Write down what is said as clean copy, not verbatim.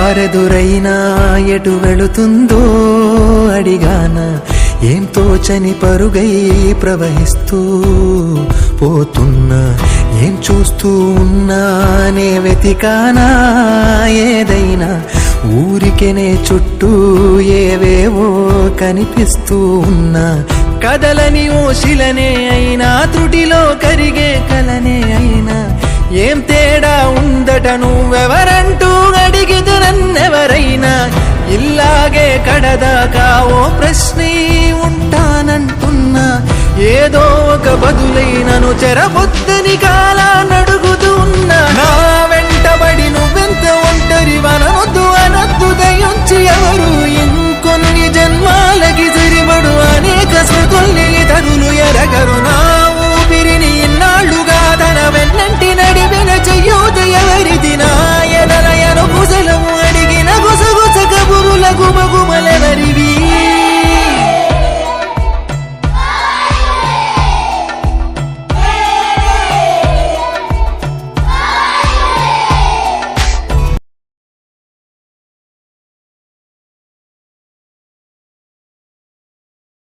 దారెదురైనా ఎటు వెళుతుందో అడిగాన, ఏం తోచని పరుగై ప్రవహిస్తూ పోతున్నా, ఏం చూస్తూ ఉన్నానే వెతికానా ఏదైనా, ఊరికెనే చుట్టూ ఏవేవో కనిపిస్తూ ఉన్నా, కదలని ఓ శిలనే అయినా త్రుటిలో కరిగే కలనే అయినా, ఏం తేడా ఉందట నువ్వెవరంటూ అడిగిదు నన్నెవరైనా, ఇల్లాగే కడదాకా ఓ ప్రశ్నే ఉంటానంటున్నా, ఏదో ఒక బదులైనను చెరబొద్దని కాలాన